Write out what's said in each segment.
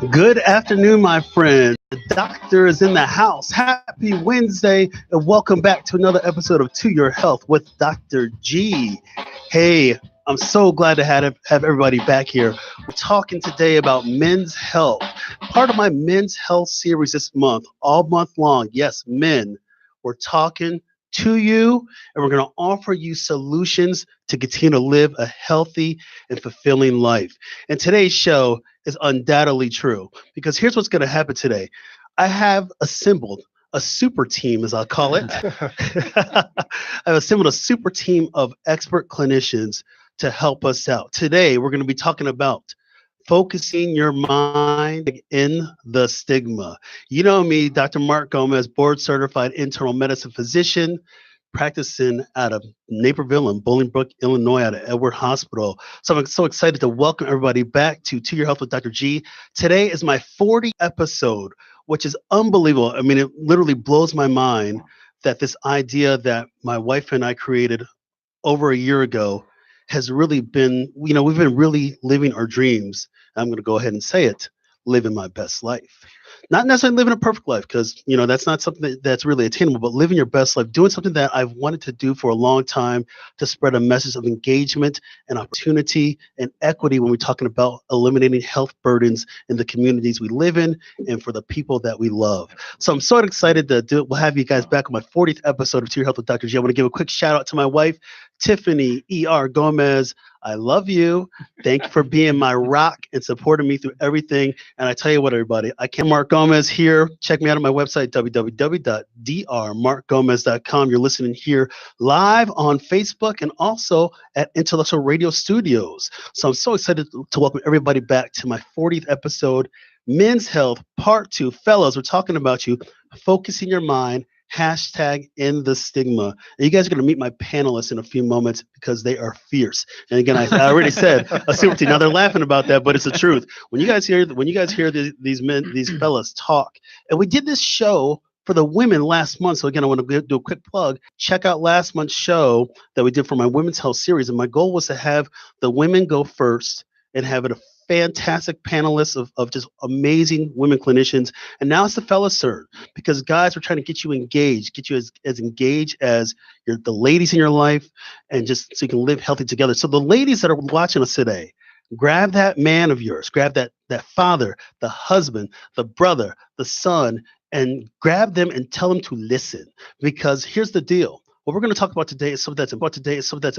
Good afternoon, my friend. The doctor is in the house. Happy Wednesday, and welcome back to another episode of To Your Health with Dr. G. Hey, I'm so glad to have everybody back here. We're talking today about men's health. Part of my men's health series this month, all month long. Yes, men. We're talking to you, and we're going to offer you solutions to continue to live a healthy and fulfilling life. And today's show is undoubtedly true because here's what's going to happen today. I have assembled a super team, as I call it. I've assembled a super team of expert clinicians to help us out. Today, we're going to be talking about focusing your mind in the stigma. You know me, Dr. Mark Gomez, board certified internal medicine physician, practicing out of Naperville and Bolingbrook, Illinois, at Edward Hospital. So I'm so excited to welcome everybody back to Your Health with Dr. G. Today is my 40th episode, which is unbelievable. I mean, it literally blows my mind that this idea that my wife and I created over a year ago has really been, we've been really living our dreams. I'm going to go ahead and say it, living my best life. Not necessarily living a perfect life, because that's not something that's really attainable, but living your best life, doing something that I've wanted to do for a long time, to spread a message of engagement and opportunity and equity when we're talking about eliminating health burdens in the communities we live in and for the people that we love. So I'm so excited to do it. We'll have you guys back on my 40th episode of To Your Health with Dr. G. I want to give a quick shout out to my wife, Tiffany E.R. Gomez. I love you. Thank you for being my rock and supporting me through everything. And I tell you what, everybody, I can't. Mark Gomez here. Check me out on my website, www.drmarkgomez.com. You're listening here live on Facebook and also at Intellectual Radio Studios. So I'm so excited to welcome everybody back to my 40th episode, Men's Health Part 2. Fellas, we're talking about you focusing your mind, hashtag in the stigma. And you guys are going to meet my panelists in a few moments because they are fierce. And again, I already said a super team. Now they're laughing about that, but it's the truth. When you guys hear these fellas talk, and we did this show for the women last month. So again, I want to do a quick plug. Check out last month's show that we did for my women's health series. And my goal was to have the women go first and have it a fantastic panelists of just amazing women clinicians. And now it's the fellas turn, because guys, we're trying to get you engaged, get you as engaged as the ladies in your life, and just so you can live healthy together. So the ladies that are watching us today, grab that man of yours, grab that father, the husband, the brother, the son, and grab them and tell them to listen. Because here's the deal. What we're going to talk about today is something that's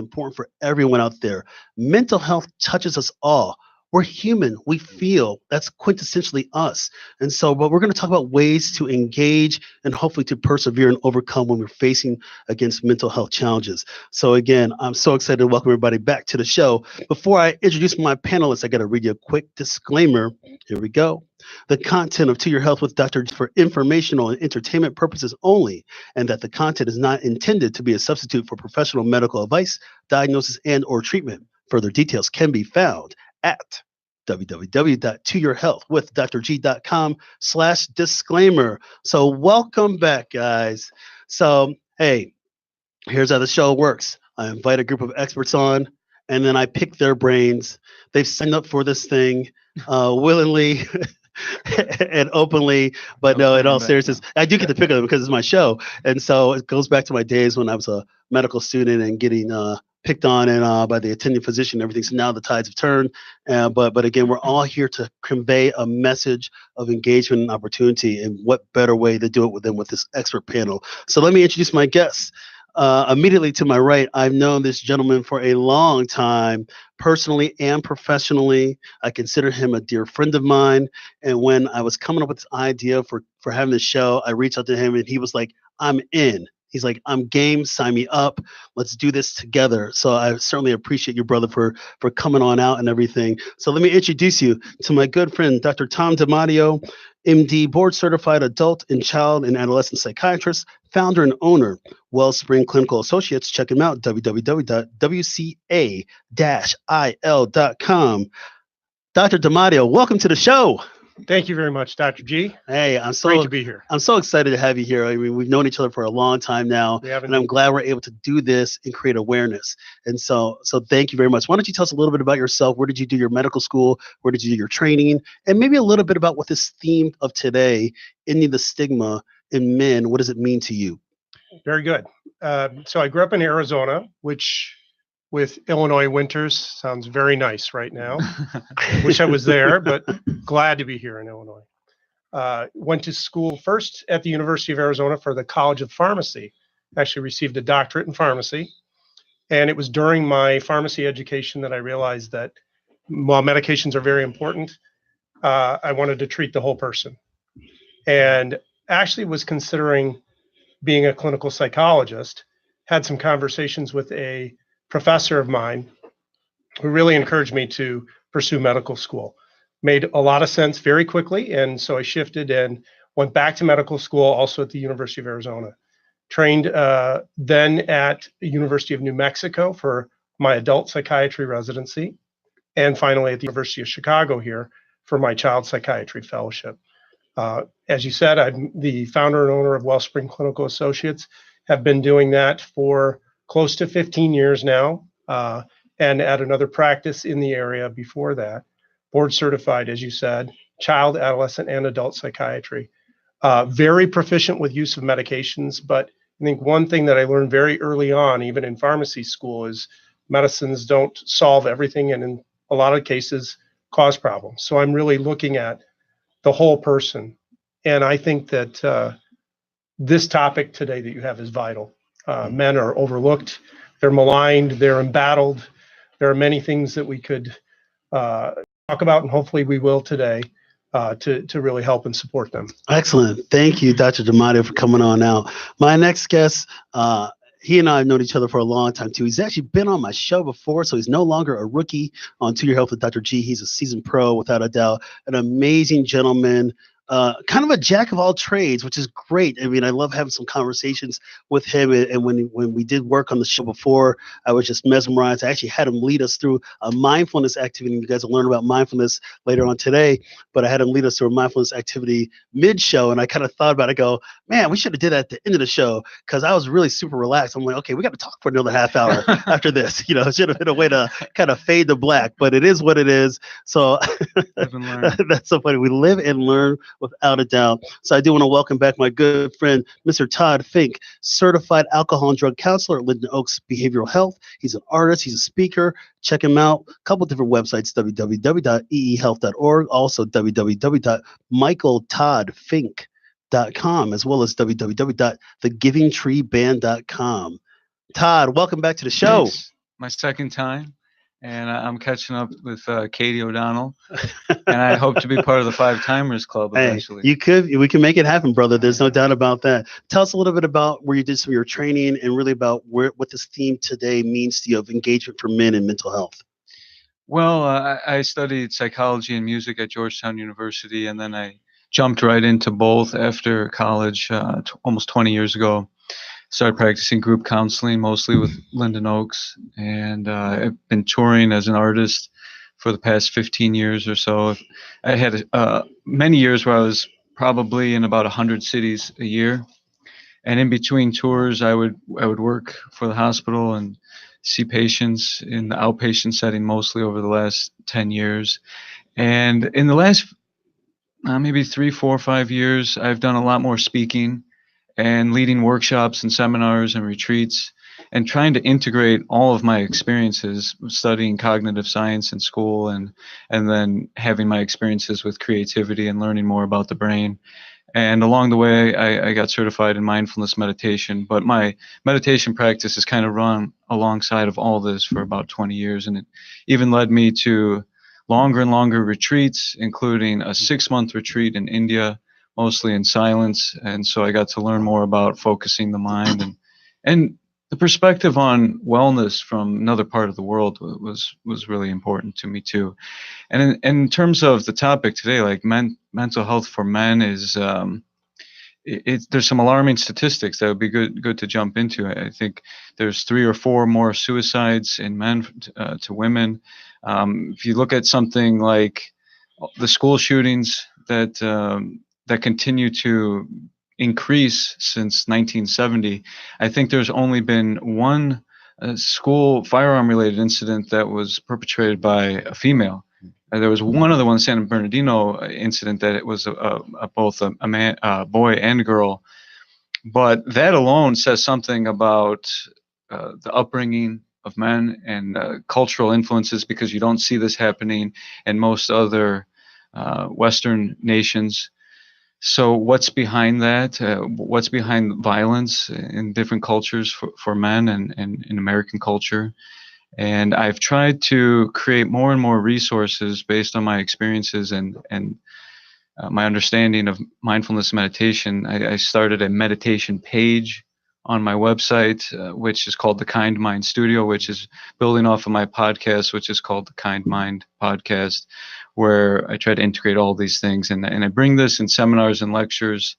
important for everyone out there. Mental health touches us all. We're human. We feel. That's quintessentially us. And so, but we're going to talk about ways to engage and hopefully to persevere and overcome when we're facing against mental health challenges. So again, I'm so excited to welcome everybody back to the show. Before I introduce my panelists, I got to read you a quick disclaimer. Here we go. The content of To Your Health with Dr. G for informational and entertainment purposes only, and that the content is not intended to be a substitute for professional medical advice, diagnosis, and or treatment. Further details can be found at www.toyourhealthwithdrg.com/disclaimer. So welcome back, guys. So, hey, here's how the show works. I invite a group of experts on, and then I pick their brains. They've signed up for this thing willingly and openly, but no, in all seriousness, I do get to pick them because it's my show. And so it goes back to my days when I was a medical student and getting picked on and by the attending physician and everything. So now the tides have turned. But again, we're all here to convey a message of engagement and opportunity. And what better way to do it than with this expert panel? So let me introduce my guests. Immediately to my right, I've known this gentleman for a long time, personally and professionally. I consider him a dear friend of mine. And when I was coming up with this idea for having this show, I reached out to him and he was like, I'm in. He's like, I'm game, sign me up. Let's do this together. So I certainly appreciate you, brother, for coming on out and everything. So let me introduce you to my good friend, Dr. Tom DiMatteo, MD, board certified adult and child and adolescent psychiatrist, founder and owner, Wellspring Clinical Associates. Check him out, www.wca-il.com. Dr. DiMatteo, welcome to the show. Thank you very much, Dr. G. Hey, Great to be here. I'm so excited to have you here. I mean, we've known each other for a long time now, and I'm glad we're able to do this and create awareness. And so thank you very much. Why don't you tell us a little bit about yourself? Where did you do your medical school? Where did you do your training? And maybe a little bit about what this theme of today, ending the stigma in men, what does it mean to you? Very good. So I grew up in Arizona, which with Illinois winters sounds very nice right now. Wish I was there, but glad to be here in Illinois. Went to school first at the University of Arizona for the College of Pharmacy. Actually received a doctorate in pharmacy. And it was during my pharmacy education that I realized that while medications are very important, I wanted to treat the whole person. And actually was considering being a clinical psychologist. Had some conversations with a professor of mine who really encouraged me to pursue medical school. Made a lot of sense very quickly, and so I shifted and went back to medical school, also at the University of Arizona. Trained then at the University of New Mexico for my adult psychiatry residency, and finally at the University of Chicago here for my child psychiatry fellowship. As you said, I'm the founder and owner of Wellspring Clinical Associates, have been doing that for close to 15 years now, and at another practice in the area before that. Board certified, as you said, child, adolescent, and adult psychiatry. Very proficient with use of medications, but I think one thing that I learned very early on, even in pharmacy school, is medicines don't solve everything, and in a lot of cases cause problems. So I'm really looking at the whole person. And I think that this topic today that you have is vital. Men are overlooked, they're maligned, they're embattled. There are many things that we could talk about, and hopefully we will today, to really help and support them. Excellent. Thank you, Dr. D'Amato, for coming on out. My next guest, he and I have known each other for a long time, too. He's actually been on my show before, so he's no longer a rookie on To Your Health with Dr. G. He's a seasoned pro, without a doubt, an amazing gentleman, kind of a jack of all trades, which is great. I mean, I love having some conversations with him. And when we did work on the show before, I was just mesmerized. I actually had him lead us through a mindfulness activity. You guys will learn about mindfulness later on today, but I had him lead us through a mindfulness activity mid-show. And I kind of thought about it, go, man, we should have did that at the end of the show, because I was really super relaxed. I'm like, okay, we got to talk for another half hour after this. It should have been a way to kind of fade to black, but it is what it is. So that's so funny. We live and learn, without a doubt. So I do want to welcome back my good friend, Mr. Todd Fink, certified alcohol and drug counselor at Linden Oaks Behavioral Health. He's an artist. He's a speaker. Check him out. A couple different websites, www.eehealth.org, also www.michaeltoddfink.com, as well as www.thegivingtreeband.com. Todd, welcome back to the show. It's my second time. And I'm catching up with Katie O'Donnell, and I hope to be part of the Five Timers Club eventually. Hey, we can make it happen, brother. There's no doubt about that. Tell us a little bit about where you did some of your training, and really about what this theme today means to you of engagement for men in mental health. Well, I studied psychology and music at Georgetown University, and then I jumped right into both after college almost 20 years ago. Started practicing group counseling, mostly with Linden Oaks, and I've been touring as an artist for the past 15 years or so. I had many years where I was probably in about 100 cities a year, and in between tours, I would work for the hospital and see patients in the outpatient setting, mostly over the last 10 years. And in the last maybe 3, 4, 5 years, I've done a lot more speaking and leading workshops and seminars and retreats, and trying to integrate all of my experiences studying cognitive science in school, and then having my experiences with creativity and learning more about the brain. And along the way, I got certified in mindfulness meditation, but my meditation practice has kind of run alongside of all this for about 20 years, and it even led me to longer and longer retreats, including a 6-month retreat in India, mostly in silence. And so I got to learn more about focusing the mind, and the perspective on wellness from another part of the world was really important to me too. And in terms of the topic today, like mental health for men is, there's some alarming statistics that would be good to jump into. I think there's 3 or 4 more suicides in men to women. If you look at something like the school shootings that continue to increase since 1970. I think there's only been one school firearm-related incident that was perpetrated by a female. There was one other one, San Bernardino incident, that it was both a boy and girl. But that alone says something about the upbringing of men and cultural influences, because you don't see this happening in most other Western nations. So what's behind that? What's behind violence in different cultures for men and in American culture? And I've tried to create more and more resources based on my experiences and my understanding of mindfulness meditation. I started a meditation page on my website, which is called the Kind Mind Studio, which is building off of my podcast, which is called the Kind Mind Podcast, where I try to integrate all these things. And I bring this in seminars and lectures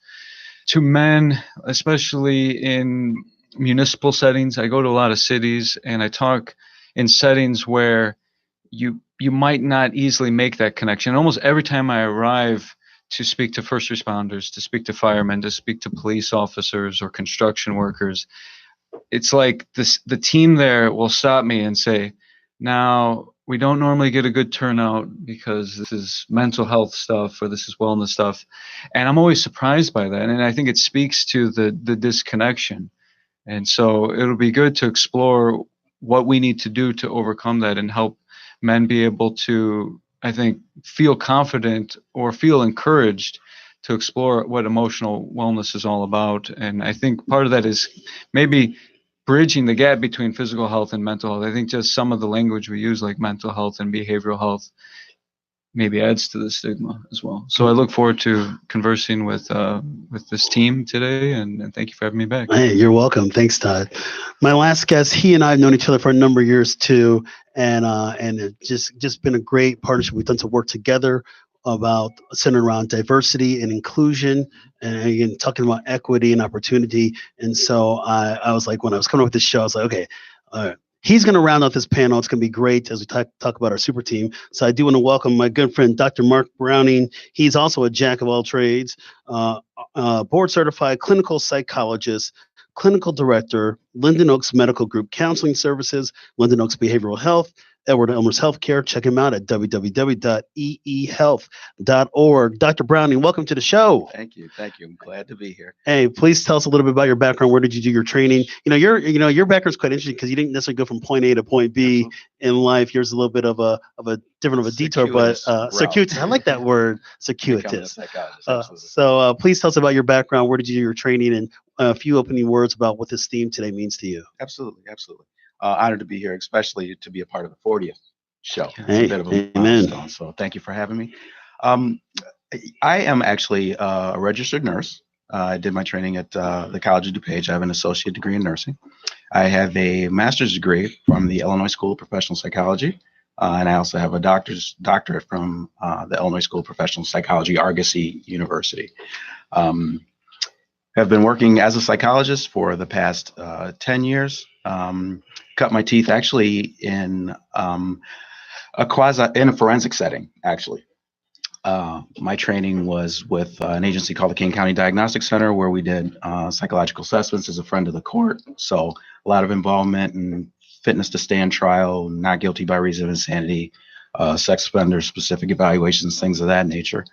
to men, especially in municipal settings. I go to a lot of cities and I talk in settings where you might not easily make that connection. Almost every time I arrive to speak to first responders, to speak to firemen, to speak to police officers or construction workers, it's like the team there will stop me and say, now, we don't normally get a good turnout because this is mental health stuff or this is wellness stuff. And I'm always surprised by that. And I think it speaks to the disconnection. And so it'll be good to explore what we need to do to overcome that and help men be able to, I think, feel confident or feel encouraged to explore what emotional wellness is all about. And I think part of that is maybe bridging the gap between physical health and mental health. I think just some of the language we use, like mental health and behavioral health, maybe adds to the stigma as well. So I look forward to conversing with this team today, and thank you for having me back. Hey, you're welcome. Thanks, Todd. My last guest, he and I have known each other for a number of years too, and it's just been a great partnership. We've done some work together about centered around diversity and inclusion, and again, talking about equity and opportunity. And so I was like, when I was coming up with this show, I was like, okay, he's going to round out this panel. It's going to be great as we talk about our super team. So I do want to welcome my good friend, Dr. Mark Browning. He's also a jack of all trades, board certified clinical psychologist, clinical director, Linden Oaks Medical Group Counseling Services, Linden Oaks Behavioral Health, Edward Elmer's Healthcare. Check him out at www.eehealth.org. Dr. Browning, welcome to the show. Thank you. I'm glad to be here. Hey, please tell us a little bit about your background. Where did you do your training? Your background's quite interesting because you didn't necessarily go from point A to point B in life. Yours is a little bit of a detour, but circuitous. I like that word, circuitous. So please tell us about your background. Where did you do your training, and a few opening words about what this theme today means to you. Absolutely. Honored to be here, especially to be a part of the 40th show. It's Hey, a bit of a amen. milestone, so thank you for having me. I am actually a registered nurse. I did my training at the College of DuPage. I have an associate degree in nursing. I have a master's degree from the Illinois School of Professional Psychology, and I also have a doctorate from the Illinois School of Professional Psychology, Argosy University. Have been working as a psychologist for the past 10 years. Cut my teeth actually in a forensic setting, actually. My training was with an agency called the King County Diagnostic Center, where we did psychological assessments as a friend of the court. So a lot of involvement in fitness to stand trial, not guilty by reason of insanity, sex offender specific evaluations, things of that nature.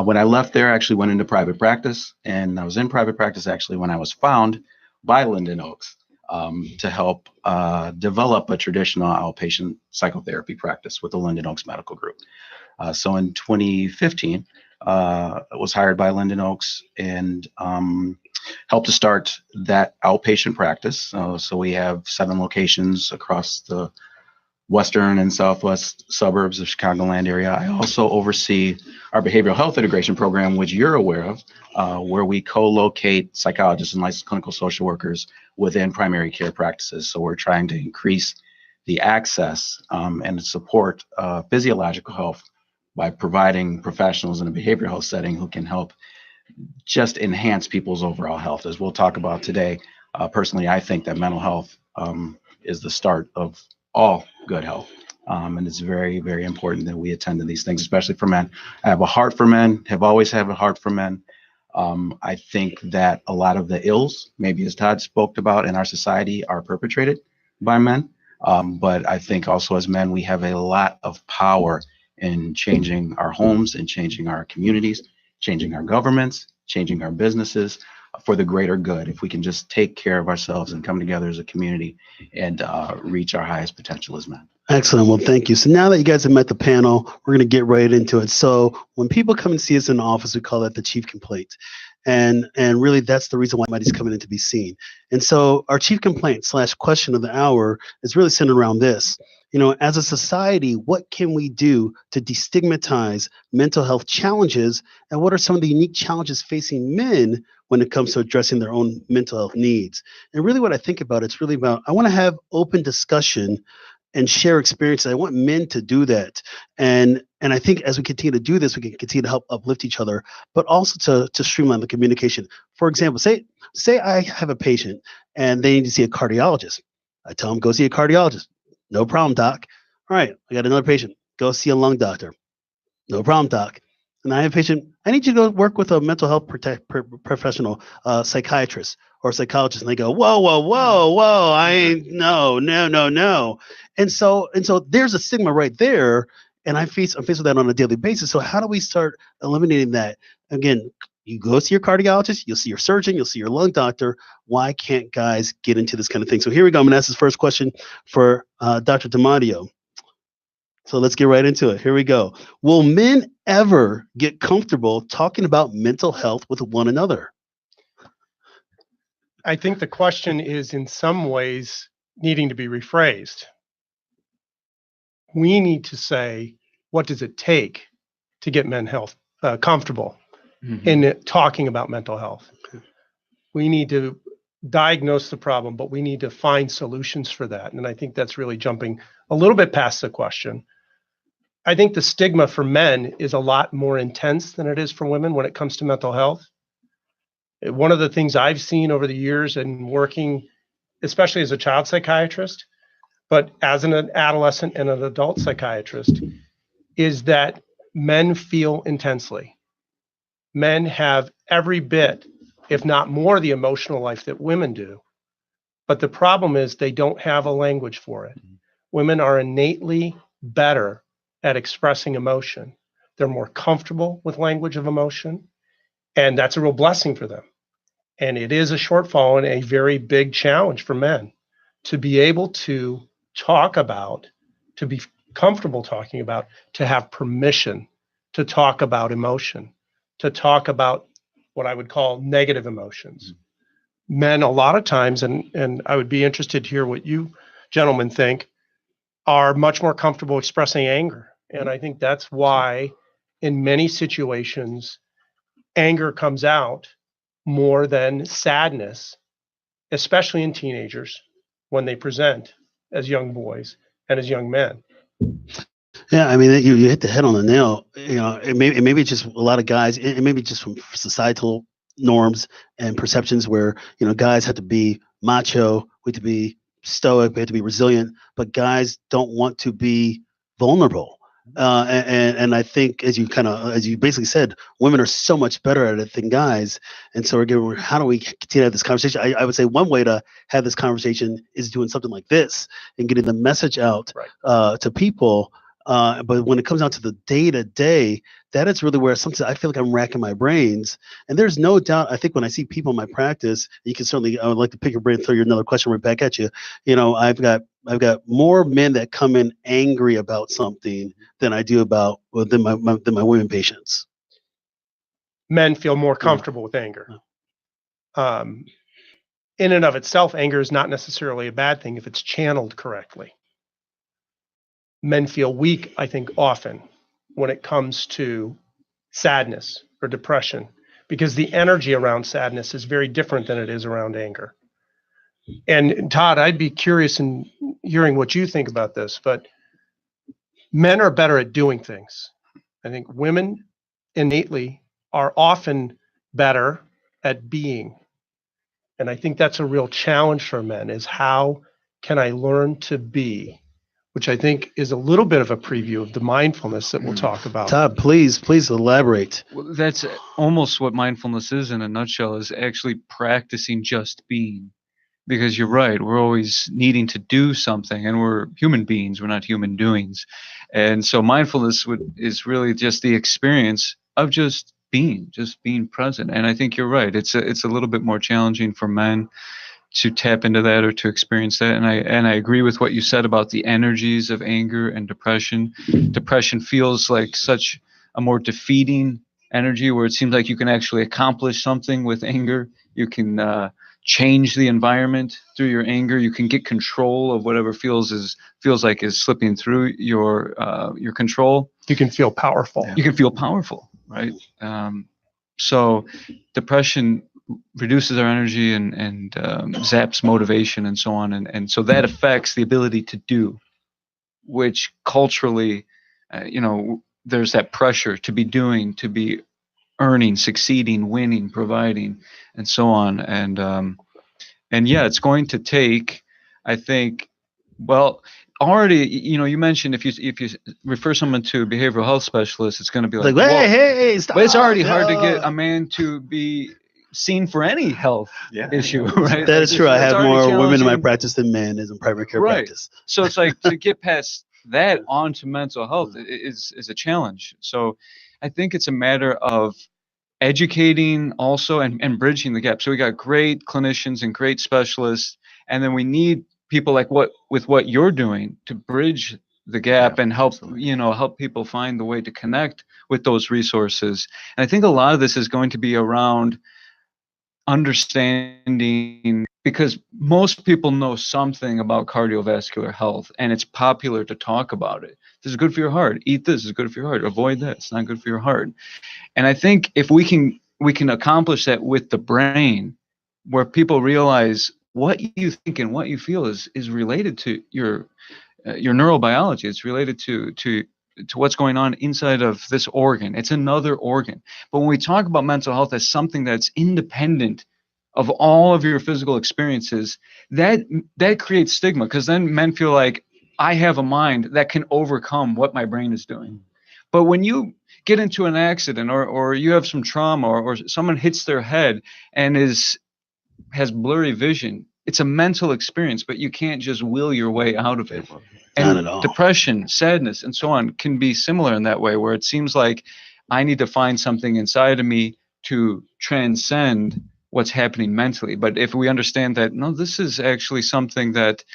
When I left there, I actually went into private practice, and I was in private practice actually when I was found by Linden Oaks to help develop a traditional outpatient psychotherapy practice with the Linden Oaks Medical Group. So in 2015, I was hired by Linden Oaks and helped to start that outpatient practice. So we have 7 locations across the western and southwest suburbs of Chicagoland area. I also oversee our behavioral health integration program, which you're aware of, where we co-locate psychologists and licensed clinical social workers within primary care practices. So we're trying to increase the access and support physiological health by providing professionals in a behavioral health setting who can help just enhance people's overall health. As we'll talk about today, personally, I think that mental health is the start of all good health. And it's very, very important that we attend to these things, especially for men. I have a heart for men, have always had a heart for men. I think that a lot of the ills, maybe as Todd spoke about in our society, are perpetrated by men. But I think also as men, we have a lot of power in changing our homes and changing our communities, changing our governments, changing our businesses for the greater good. If we can just take care of ourselves and come together as a community and reach our highest potential as men. Excellent. Well, thank you. So now that you guys have met the panel, we're going to get right into it. So when people come and see us in the office, we call that the chief complaint. And really, that's the reason why somebody's coming in to be seen. And so our chief complaint / question of the hour is really centered around this. As a society, what can we do to destigmatize mental health challenges? And what are some of the unique challenges facing men when it comes to addressing their own mental health needs? And really what I think about, it's really about, I want to have open discussion and share experiences. I want men to do that. And I think as we continue to do this, we can continue to help uplift each other, but also to streamline the communication. For example, say I have a patient and they need to see a cardiologist. I tell them, go see a cardiologist. No problem, doc. All right, I got another patient. Go see a lung doctor. No problem, doc. And I have a patient, I need you to go work with a mental health professional, psychiatrist or psychologist. And they go, whoa, I ain't, no. And so there's a stigma right there. And I'm faced with that on a daily basis. So how do we start eliminating that? Again, you go see your cardiologist, you'll see your surgeon, you'll see your lung doctor. Why can't guys get into this kind of thing? So here we go. I'm going to ask this first question for Dr. DiMatteo. So let's get right into it. Here we go. Will men ever get comfortable talking about mental health with one another? I think the question is in some ways needing to be rephrased. We need to say, what does it take to get men comfortable in talking about mental health? We need to diagnose the problem, but we need to find solutions for that. And I think that's really jumping a little bit past the question. I think the stigma for men is a lot more intense than it is for women when it comes to mental health. One of the things I've seen over the years and working, especially as a child psychiatrist, but as an adolescent and an adult psychiatrist, is that men feel intensely. Men have every bit, if not more, the emotional life that women do. But the problem is they don't have a language for it. Women are innately better at expressing emotion. They're more comfortable with language of emotion, and that's a real blessing for them. And it is a shortfall and a very big challenge for men to be able to talk about, to be comfortable talking about, to have permission to talk about emotion, to talk about what I would call negative emotions. Men, a lot of times, and I would be interested to hear what you gentlemen think, are much more comfortable expressing anger. And I think that's why in many situations, anger comes out more than sadness, especially in teenagers when they present as young boys and as young men. Yeah, I mean, you hit the head on the nail. Maybe it's just a lot of guys, and maybe just from societal norms and perceptions where, guys have to be macho, we have to be stoic, we have to be resilient, but guys don't want to be vulnerable. And I think as you basically said, women are so much better at it than guys. And so again, how do we continue to have this conversation? I would say one way to have this conversation is doing something like this and getting the message out to people. But when it comes down to the day-to-day, that is really where sometimes I feel like I'm racking my brains. And there's no doubt, I think when I see people in my practice, I would like to pick your brain and throw you another question right back at you. I've got more men that come in angry about something than I do than my women patients. Men feel more comfortable with anger. In and of itself, anger is not necessarily a bad thing if it's channeled correctly. Men feel weak, I think, often when it comes to sadness or depression, because the energy around sadness is very different than it is around anger. And Todd, I'd be curious in hearing what you think about this, but men are better at doing things. I think women innately are often better at being. And I think that's a real challenge for men, is how can I learn to be which I think is a little bit of a preview of the mindfulness that we'll talk about. Todd, please elaborate. Well, that's almost what mindfulness is in a nutshell, is actually practicing just being. Because you're right, we're always needing to do something, and we're human beings, we're not human doings. And so mindfulness is really just the experience of just being present. And I think you're right. It's a little bit more challenging for men to tap into that or to experience that. And I agree with what you said about the energies of anger and depression. Depression feels like such a more defeating energy, where it seems like you can actually accomplish something with anger. You can change the environment through your anger. You can get control of whatever feels like is slipping through your control. You can feel powerful. You can feel powerful, right? So depression reduces our energy and zaps motivation and so on, and so that affects the ability to do, which culturally, there's that pressure to be doing, to be earning, succeeding, winning, providing, and so on. And yeah, it's going to take, I think, well, already, you mentioned if you refer someone to a behavioral health specialist, it's going to be like, hey, stop. But it's already hard to get a man to be seen for any health issue, right? That is true. I have more women in my practice than men in primary care practice. So it's like to get past that onto mental health is a challenge. So I think it's a matter of educating also and bridging the gap. So we got great clinicians and great specialists, and then we need people like what you're doing to bridge the gap and help help people find the way to connect with those resources. And I think a lot of this is going to be around understanding, because most people know something about cardiovascular health, and it's popular to talk about it. This is good for your heart. Eat this. It's good for your heart. Avoid that. It's not good for your heart. And I think if we can accomplish that with the brain, where people realize what you think and what you feel is related to your neurobiology. It's related to what's going on inside of this organ. It's another organ. But when we talk about mental health as something that's independent of all of your physical experiences, that creates stigma, because then men feel like, I have a mind that can overcome what my brain is doing. But when you get into an accident or you have some trauma or someone hits their head and has blurry vision, it's a mental experience, but you can't just will your way out of it. Not at all. Depression, sadness, and so on can be similar in that way, where it seems like I need to find something inside of me to transcend what's happening mentally. But if we understand that, no, this is actually something that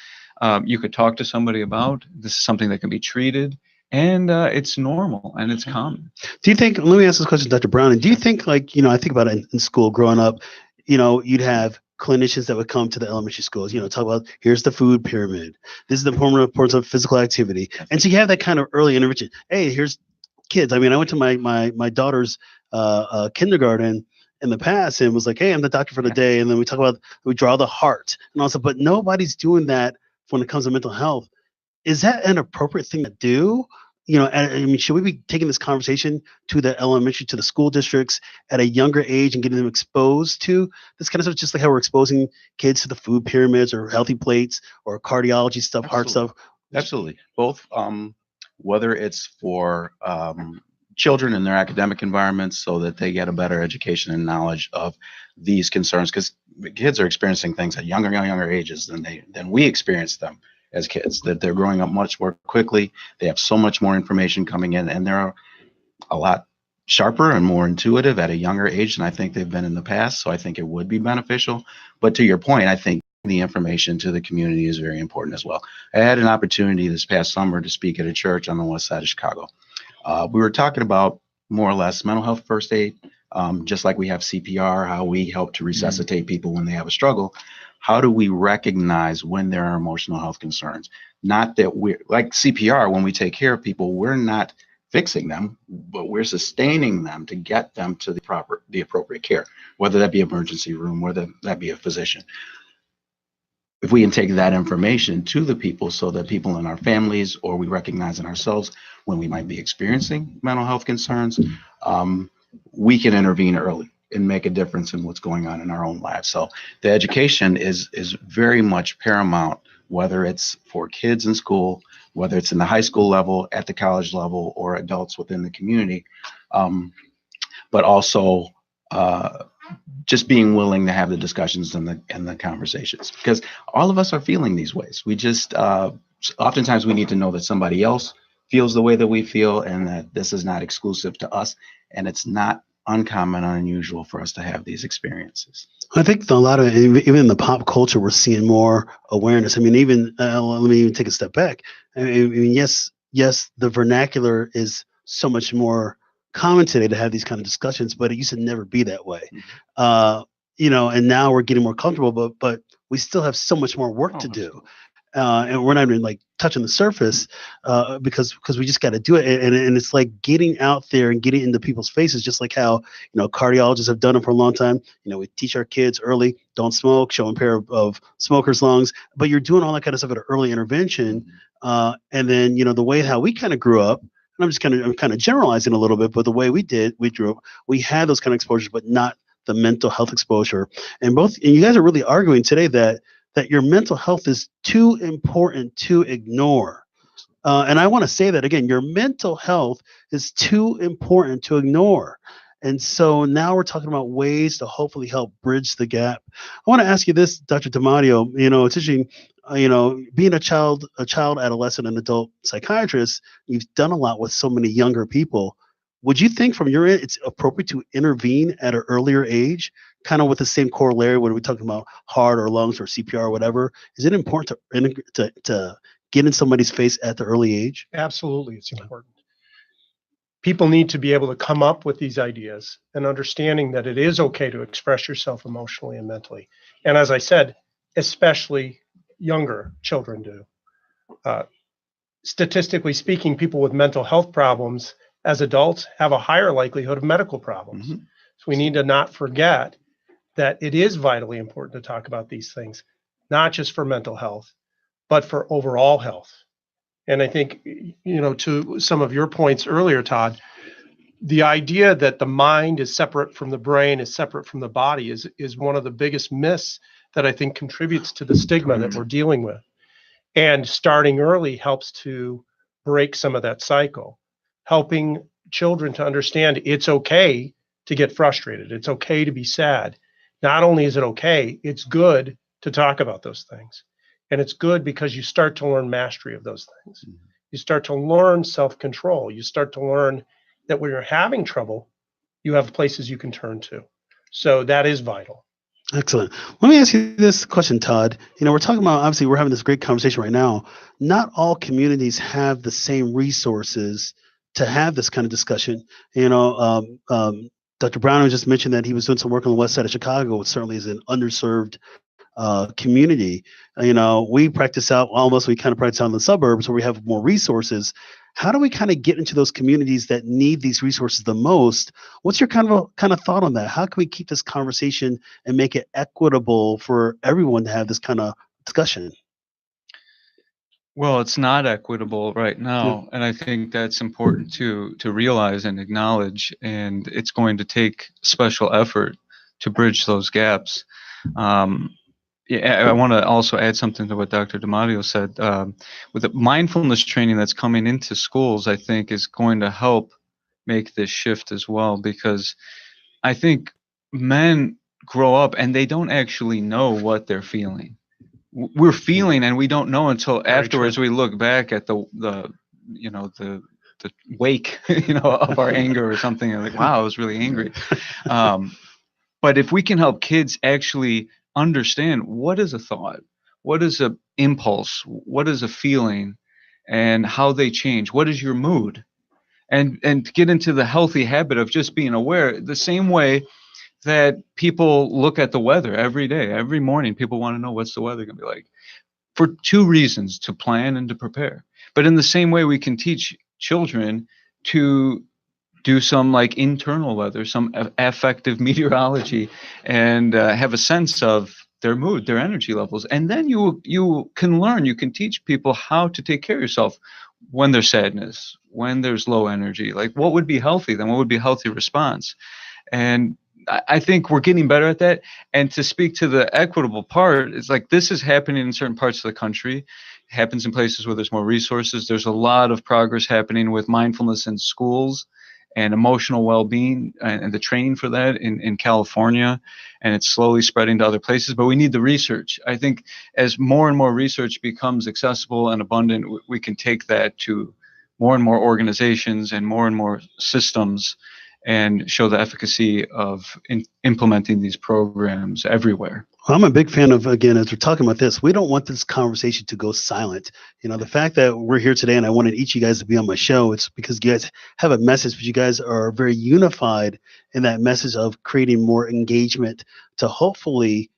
you could talk to somebody about, this is something that can be treated, and it's normal and it's common. Do you think, let me ask this question, Dr. Brown, and do you think, I think about it in school growing up, you'd have clinicians that would come to the elementary schools, talk about, here's the food pyramid. This is the importance of physical activity. And so you have that kind of early intervention. Hey, here's kids. I mean, I went to my daughter's kindergarten in the past and was like, hey, I'm the doctor for the day. And then we draw the heart and also, but nobody's doing that when it comes to mental health. Is that an appropriate thing to do? Should we be taking this conversation to the elementary, to the school districts at a younger age and getting them exposed to this kind of stuff, just like how we're exposing kids to the food pyramids or healthy plates or cardiology stuff, heart stuff? Absolutely. Both, whether it's for children in their academic environments so that they get a better education and knowledge of these concerns, because kids are experiencing things at younger ages than we experienced them as kids, that they're growing up much more quickly. They have so much more information coming in, and they're a lot sharper and more intuitive at a younger age than I think they've been in the past. So I think it would be beneficial. But to your point, I think the information to the community is very important as well. I had an opportunity this past summer to speak at a church on the west side of Chicago. We were talking about more or less mental health first aid, just like we have CPR, how we help to resuscitate people when they have a struggle. How do we recognize when there are emotional health concerns? Not that we're like CPR, when we take care of people, we're not fixing them, but we're sustaining them to get them to the appropriate care, whether that be emergency room, whether that be a physician. If we can take that information to the people so that people in our families, or we recognize in ourselves when we might be experiencing mental health concerns, we can intervene early and make a difference in what's going on in our own lives. So the education is very much paramount whether it's for kids in school, whether it's in the high school level, at the college level, or adults within the community, but also just being willing to have the discussions and the conversations, because all of us are feeling these ways. We just oftentimes we need to know that somebody else feels the way that we feel, and that this is not exclusive to us, and it's not uncommon or unusual for us to have these experiences. I think a lot of, even in the pop culture, we're seeing more awareness. I mean, even let me even take a step back. I mean, yes, the vernacular is so much more common today to have these kind of discussions, but it used to never be that way. And now we're getting more comfortable, but we still have so much more work to do. And we're not even like touching the surface because we just got to do it. And it's like getting out there and getting into people's faces, just like how, cardiologists have done it for a long time. We teach our kids early, don't smoke, show them a pair of smoker's lungs, but you're doing all that kind of stuff at an early intervention. And then, the way how we kind of grew up, and I'm kind of generalizing a little bit, but the way we grew up, we had those kind of exposures, but not the mental health exposure. And you guys are really arguing today that your mental health is too important to ignore. And I want to say that again, your mental health is too important to ignore. And so now we're talking about ways to hopefully help bridge the gap. I want to ask you this, Dr. DiMatteo, it's interesting, being a child, adolescent, and adult psychiatrist, you've done a lot with so many younger people. Would you think from your end it's appropriate to intervene at an earlier age, kind of with the same corollary when we're talking about heart or lungs or CPR or whatever? Is it important to get in somebody's face at the early age? Absolutely, it's important. People need to be able to come up with these ideas and understanding that it is okay to express yourself emotionally and mentally. And as I said, especially younger children do. Statistically speaking, people with mental health problems as adults have a higher likelihood of medical problems. Mm-hmm. So we need to not forget that it is vitally important to talk about these things, not just for mental health, but for overall health. And I think, to some of your points earlier, Todd, the idea that the mind is separate from the brain, is separate from the body is one of the biggest myths that I think contributes to the stigma that we're dealing with. And starting early helps to break some of that cycle, helping children to understand it's okay to get frustrated. It's okay to be sad. Not only is it okay, it's good to talk about those things. And it's good because you start to learn mastery of those things. Mm-hmm. You start to learn self-control. You start to learn that when you're having trouble, you have places you can turn to. So that is vital. Excellent. Let me ask you this question, Todd. We're talking about, obviously, we're having this great conversation right now. Not all communities have the same resources to have this kind of discussion. Dr. Brown just mentioned that he was doing some work on the west side of Chicago, which certainly is an underserved community. We kind of practice out in the suburbs where we have more resources. How do we kind of get into those communities that need these resources the most? What's your kind of thought on that? How can we keep this conversation and make it equitable for everyone to have this kind of discussion? Well, it's not equitable right now, and I think that's important to realize and acknowledge, and it's going to take special effort to bridge those gaps. I want to also add something to what Dr. DiMatteo said. With the mindfulness training that's coming into schools, I think is going to help make this shift as well, because I think men grow up and they don't actually know what they're feeling. We're feeling and we don't know until afterwards we look back at the wake, of our anger or something, and like, wow, I was really angry. But if we can help kids actually understand what is a thought, what is an impulse, what is a feeling, and how they change, what is your mood, and get into the healthy habit of just being aware, the same way that people look at the weather every day, every morning. People want to know what's the weather going to be like, for two reasons: to plan and to prepare. But in the same way, we can teach children to do some like internal weather, some affective meteorology, and have a sense of their mood, their energy levels. And then you can teach people how to take care of yourself when there's sadness, when there's low energy, like what would be healthy, then what would be a healthy response. And I think we're getting better at that. And to speak to the equitable part, it's like this is happening in certain parts of the country. It happens in places where there's more resources. There's a lot of progress happening with mindfulness in schools and emotional well-being and the training for that in California. And it's slowly spreading to other places. But we need the research. I think as more and more research becomes accessible and abundant, we can take that to more and more organizations and more systems and show the efficacy of implementing these programs everywhere. Well, I'm a big fan of, again, as we're talking about this, we don't want this conversation to go silent. You know, the fact that we're here today and I wanted each of you guys to be on my show, it's because you guys have a message, but you guys are very unified in that message of creating more engagement to hopefully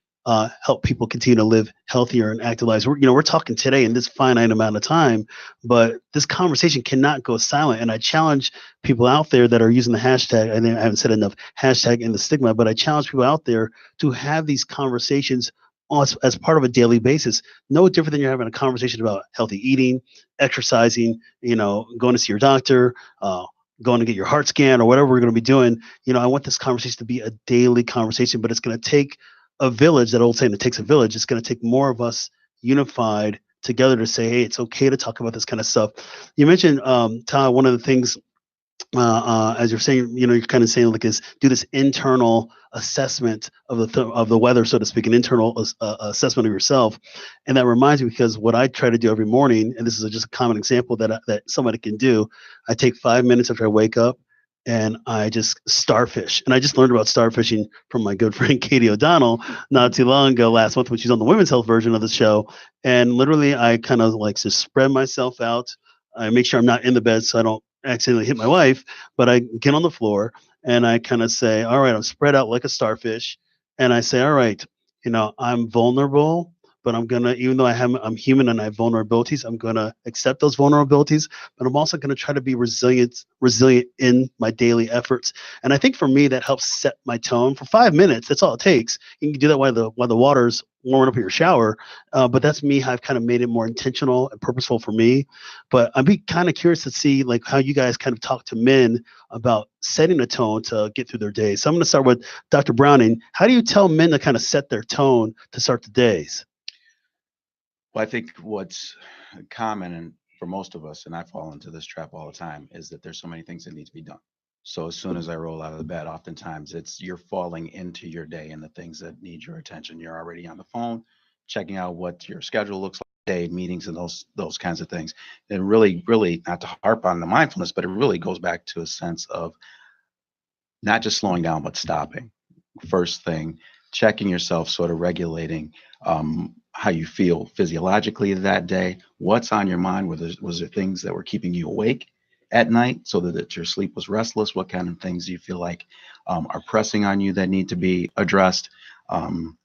help people continue to live healthier and active lives. We're talking today in this finite amount of time, but this conversation cannot go silent. And I challenge people out there that are using the hashtag, I haven't said enough, hashtag in the stigma, but I challenge people out there to have these conversations as part of a daily basis. No different than you're having a conversation about healthy eating, exercising, going to see your doctor, going to get your heart scan or whatever we're going to be doing. I want this conversation to be a daily conversation, but it's going to take a village. That old saying, it takes a village. It's going to take more of us unified together to say, hey, it's okay to talk about this kind of stuff. You mentioned, Todd, one of the things, as you're saying, you're kind of saying like is do this internal assessment of the weather, so to speak, an internal assessment of yourself. And that reminds me, because what I try to do every morning, and this is just a common example that somebody can do, I take 5 minutes after I wake up and I just starfish. And I just learned about starfishing from my good friend Katie O'Donnell not too long ago, last month, when she's on the women's health version of the show. And literally I kind of like just spread myself out. I make sure I'm not in the bed so I don't accidentally hit my wife, but I get on the floor and I kind of say, all right, I'm spread out like a starfish. And I say, all right, I'm vulnerable, but I'm going to, even though I'm human and I have vulnerabilities, I'm going to accept those vulnerabilities, but I'm also going to try to be resilient in my daily efforts. And I think for me, that helps set my tone for 5 minutes. That's all it takes. You can do that while the water's warming up in your shower. But that's me. I've kind of made it more intentional and purposeful for me. But I'd be kind of curious to see like how you guys kind of talk to men about setting a tone to get through their day. So I'm going to start with Dr. Browning. How do you tell men to kind of set their tone to start the days? Well, I think what's common and for most of us, and I fall into this trap all the time, is that there's so many things that need to be done. So as soon as I roll out of the bed, oftentimes you're falling into your day and the things that need your attention. You're already on the phone, checking out what your schedule looks like, day meetings and those kinds of things. And really, really not to harp on the mindfulness, but it really goes back to a sense of not just slowing down, but stopping. First thing, checking yourself, sort of regulating how you feel physiologically that day, what's on your mind, was there things that were keeping you awake at night so that your sleep was restless, what kind of things do you feel like are pressing on you that need to be addressed, and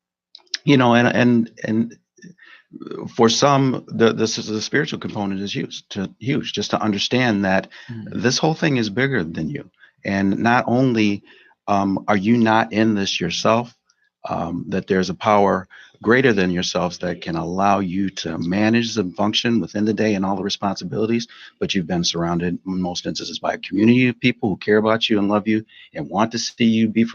for some, the spiritual component is huge, just to understand that this whole thing is bigger than you, and not only are you not in this yourself, that there's a power greater than yourselves that can allow you to manage and function within the day and all the responsibilities, but you've been surrounded in most instances by a community of people who care about you and love you and want to see you be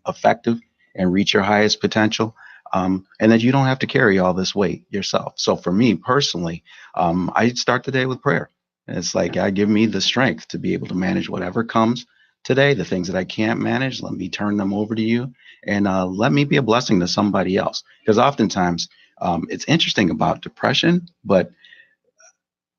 effective and reach your highest potential, and that you don't have to carry all this weight yourself. So for me personally, I start the day with prayer. It's like, God, give me the strength to be able to manage whatever comes today. The things that I can't manage, let me turn them over to you, and let me be a blessing to somebody else. Because oftentimes it's interesting about depression, but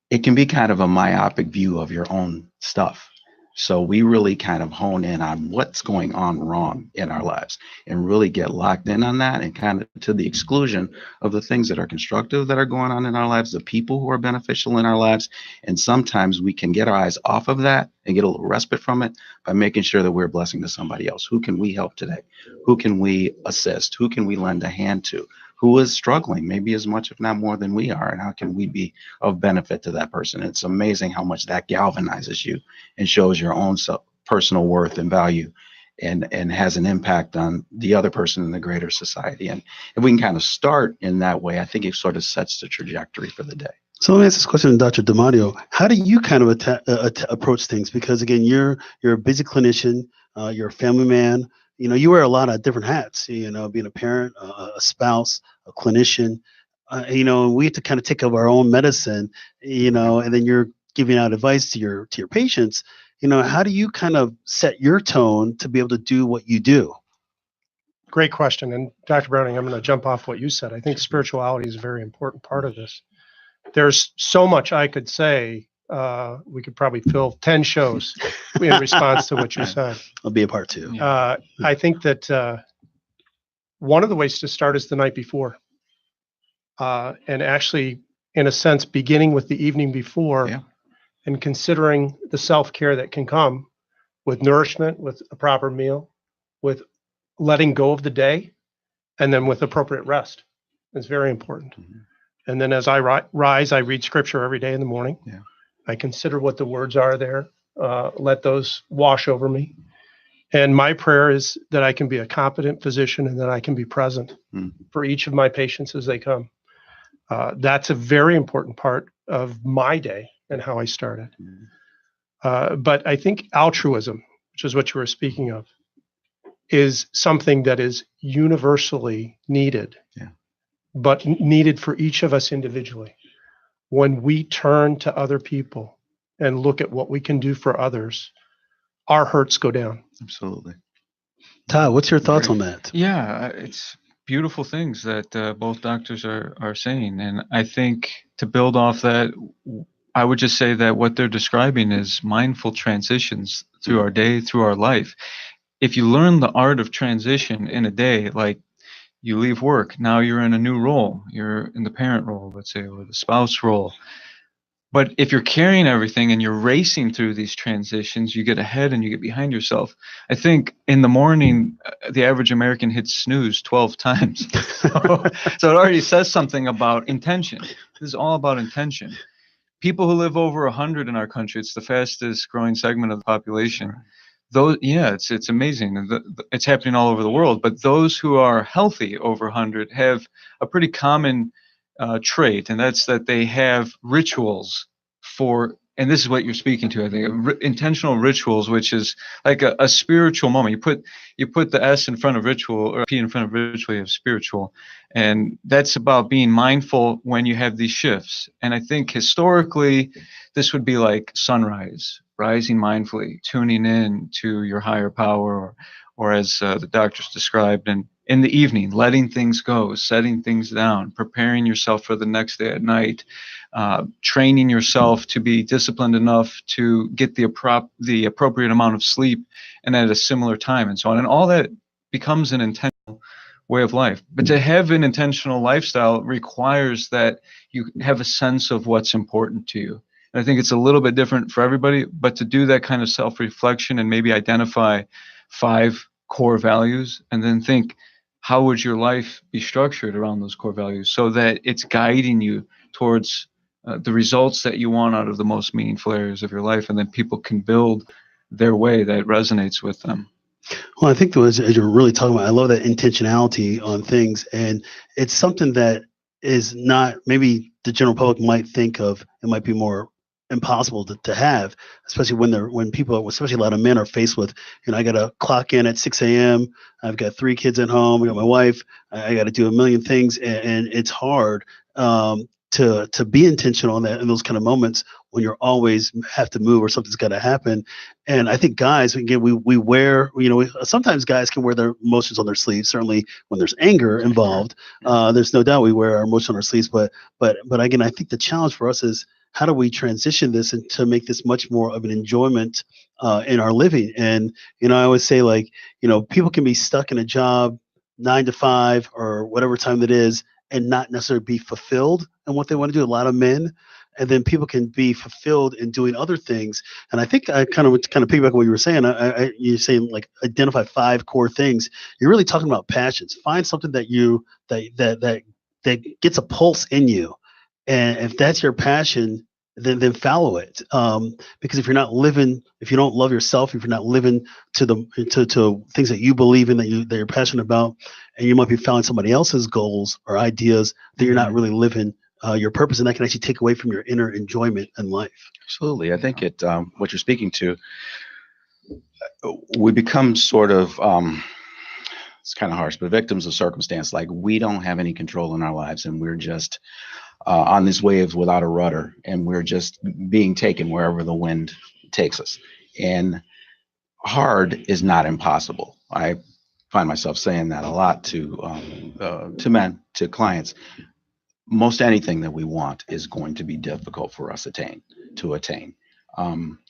it can be kind of a myopic view of your own stuff. So we really kind of hone in on what's going on wrong in our lives and really get locked in on that, and kind of to the exclusion of the things that are constructive that are going on in our lives, the people who are beneficial in our lives. And sometimes we can get our eyes off of that and get a little respite from it by making sure that we're a blessing to somebody else. Who can we help today? Who can we assist? Who can we lend a hand to? Who is struggling maybe as much, if not more than we are, and how can we be of benefit to that person? It's amazing how much that galvanizes you and shows your own personal worth and value, and has an impact on the other person in the greater society. And if we can kind of start in that way, I think it sort of sets the trajectory for the day. So let me ask this question to Dr. D'Amadio. How do you kind of approach things? Because again, you're a busy clinician, you're a family man, you wear a lot of different hats, being a parent, a spouse, a clinician, we have to kind of take up our own medicine, and then you're giving out advice to your patients. How do you kind of set your tone to be able to do what you do? Great question. And Dr. Browning, I'm going to jump off what you said. I think spirituality is a very important part of this. There's so much I could say. We could probably fill 10 shows in response to what you said. I'll be a part two. I think that one of the ways to start is the night before. And actually, in a sense, beginning with the evening before and considering the self-care that can come with nourishment, with a proper meal, with letting go of the day, and then with appropriate rest. It's very important. Mm-hmm. And then as I rise, I read scripture every day in the morning. Yeah. I consider what the words are there, let those wash over me. And my prayer is that I can be a competent physician and that I can be present for each of my patients as they come. That's a very important part of my day and how I started. But I think altruism, which is what you were speaking of, is something that is universally needed, but needed for each of us individually. When we turn to other people and look at what we can do for others, our hurts go down. Absolutely. Todd, what's your thoughts on that? Yeah, it's beautiful things that both doctors are saying. And I think to build off that, I would just say that what they're describing is mindful transitions through our day, through our life. If you learn the art of transition in a day, like you leave work, now you're in a new role. You're in the parent role, let's say, or the spouse role. But if you're carrying everything and you're racing through these transitions, you get ahead and you get behind yourself. I think in the morning, the average American hits snooze 12 times. So it already says something about intention. This is all about intention. People who live over 100 in our country, it's the fastest growing segment of the population. It's amazing. It's happening all over the world. But those who are healthy over 100 have a pretty common trait, and that's that they have rituals for, and this is what you're speaking to, I think, intentional rituals, which is like a spiritual moment. You put the S in front of ritual, or P in front of ritual, you have spiritual. And that's about being mindful when you have these shifts. And I think historically, this would be like sunrise, rising mindfully, tuning in to your higher power, or as the doctors described, and in the evening, letting things go, setting things down, preparing yourself for the next day at night, training yourself to be disciplined enough to get the appropriate amount of sleep and at a similar time, and so on. And all that becomes an intentional way of life. But to have an intentional lifestyle requires that you have a sense of what's important to you. And I think it's a little bit different for everybody, but to do that kind of self-reflection and maybe identify 5 core values and then think, how would your life be structured around those core values so that it's guiding you towards the results that you want out of the most meaningful areas of your life, and then people can build their way that resonates with them. Well, I think as you're really talking about, I love that intentionality on things, and it's something that is not, maybe the general public might think of, it might be more impossible to have, especially when people, especially a lot of men, are faced with, I got to clock in at 6 a.m. I've got 3 kids at home. I got my wife. I got to do a million things, and it's hard to be intentional in those kind of moments when you're always have to move or something's got to happen. And I think guys, again, we wear, sometimes guys can wear their emotions on their sleeves. Certainly when there's anger involved, there's no doubt we wear our emotion on our sleeves. But again, I think the challenge for us is, how do we transition this and to make this much more of an enjoyment in our living? And, I always say, like, people can be stuck in a job 9 to 5 or whatever time that is and not necessarily be fulfilled in what they want to do. A lot of men, and then people can be fulfilled in doing other things. And I think I kind of piggyback on what you were saying. You're saying, like, identify 5 core things. You're really talking about passions. Find something that that gets a pulse in you. And if that's your passion, then follow it. Because if you don't love yourself, if you're not living to things that you believe in, that you're passionate about, and you might be following somebody else's goals or ideas, then you're not really living your purpose, and that can actually take away from your inner enjoyment in life. Absolutely. I think what you're speaking to, we become sort of kind of harsh, but victims of circumstance. Like, we don't have any control in our lives, and we're just on this wave without a rudder, and we're just being taken wherever the wind takes us. And hard is not impossible. I find myself saying that a lot to men, to clients. Most anything that we want is going to be difficult for us to attain.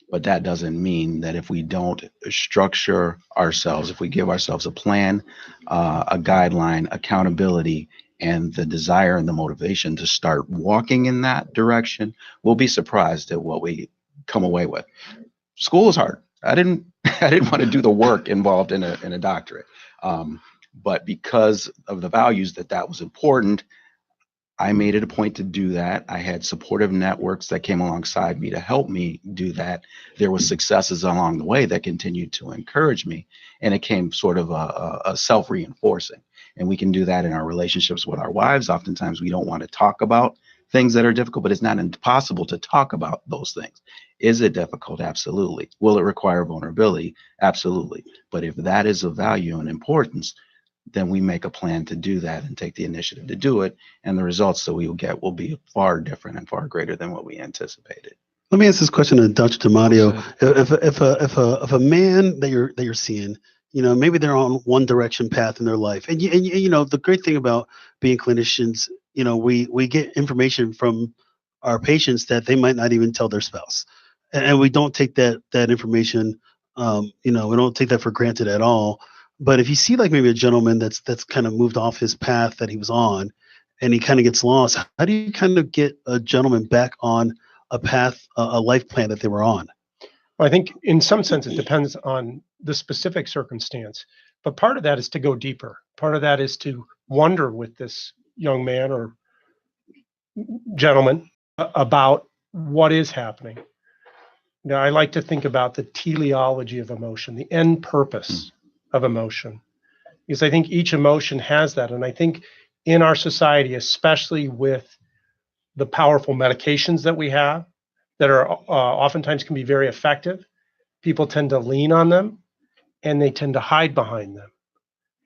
But that doesn't mean that if we don't structure ourselves, if we give ourselves a plan, a guideline, accountability, and the desire and the motivation to start walking in that direction, we'll be surprised at what we come away with. School is hard. I didn't want to do the work involved in a doctorate. But because of the values that was important, I made it a point to do that. I had supportive networks that came alongside me to help me do that. There were successes along the way that continued to encourage me, and it came sort of a self-reinforcing. And we can do that in our relationships with our wives. Oftentimes we don't want to talk about things that are difficult, but it's not impossible to talk about those things. Is it difficult? Absolutely. Will it require vulnerability? Absolutely. But if that is of value and importance, then we make a plan to do that and take the initiative to do it. And the results that we will get will be far different and far greater than what we anticipated. Let me ask this question to Dr. Damadio. If a man that you're seeing, maybe they're on one direction path in their life, and the great thing about being clinicians, we get information from our patients that they might not even tell their spouse, and we don't take that information, we don't take that for granted at all. But if you see like maybe a gentleman that's kind of moved off his path that he was on, and he kind of gets lost, how do you kind of get a gentleman back on a path, a life plan that they were on? Well, I think in some sense it depends on the specific circumstance, but part of that is to go deeper. Part of that is to wonder with this young man or gentleman about what is happening. Now, I like to think about the teleology of emotion, the end purpose of emotion, because I think each emotion has that. And I think in our society, especially with the powerful medications that we have that are oftentimes can be very effective, people tend to lean on them and they tend to hide behind them.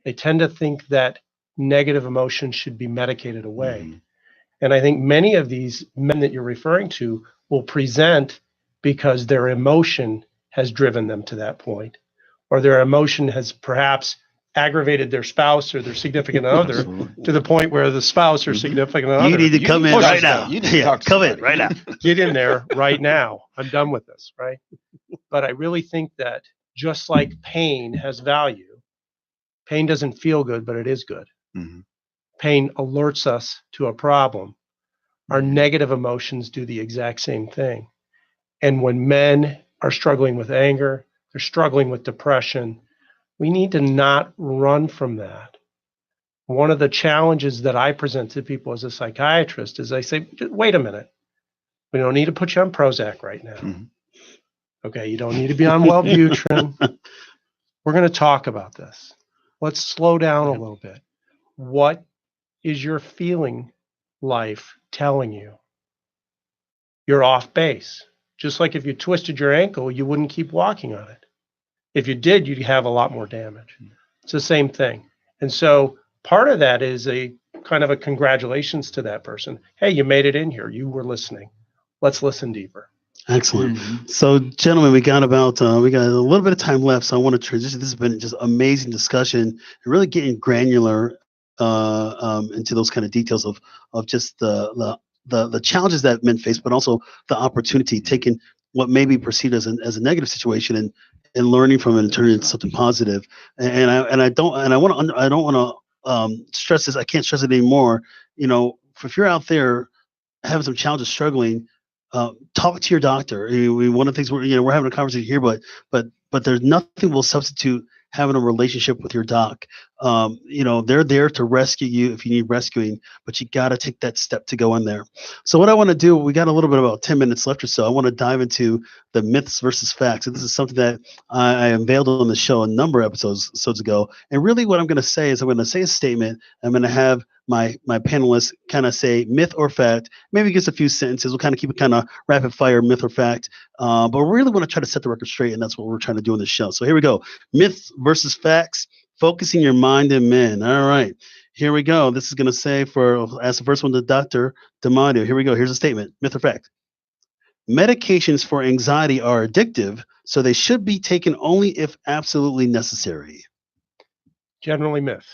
They tend to think that negative emotions should be medicated away. Mm-hmm. And I think many of these men that you're referring to will present because their emotion has driven them to that point, or their emotion has perhaps aggravated their spouse or their significant other to the point where the spouse or significant other. You need to come in right now. Come in right now. Get in there right now. I'm done with this, right? But I really think that just like pain has value, pain doesn't feel good, but it is good. Mm-hmm. Pain alerts us to a problem. Our negative emotions do the exact same thing. And when men are struggling with anger, they're struggling with depression, we need to not run from that. One of the challenges that I present to people as a psychiatrist is I say, wait a minute. We don't need to put you on Prozac right now. Mm-hmm. Okay, you don't need to be on Wellbutrin. We're going to talk about this. Let's slow down a little bit. What is your feeling life telling you? You're off base. Just like if you twisted your ankle, you wouldn't keep walking on it. If you did, you'd have a lot more damage. It's the same thing. And so part of that is a kind of a congratulations to that person. Hey, you made it in here. You were listening. Let's listen deeper. Excellent. Mm-hmm. So, gentlemen, we got a little bit of time left. So I want to transition. This has been just amazing discussion and really getting granular into those kind of details of just the challenges that men face, but also the opportunity, taking what may be perceived as a negative situation and learning from it and turning it into something positive. And I don't want to stress this. I can't stress it anymore. If you're out there having some challenges, struggling, talk to your doctor. One of the things we're having a conversation here, but there's nothing will substitute having a relationship with your doc. They're there to rescue you if you need rescuing, but you got to take that step to go in there. So what I want to do, we got a little bit about 10 minutes left or so. I want to dive into the myths versus facts. And this is something that I unveiled on the show a number of episodes ago. And really what I'm going to say is I'm going to say a statement. I'm going to have my panelists kind of say myth or fact, maybe just a few sentences. We'll kind of keep it kind of rapid fire, myth or fact. But we really want to try to set the record straight, and that's what we're trying to do on the show. So here we go. Myth versus facts. Focusing your mind in men. All right. Here we go. This is going to say ask the first one to Dr. D'Amadio. Here we go. Here's a statement. Myth or fact? Medications for anxiety are addictive, so they should be taken only if absolutely necessary. Generally myth.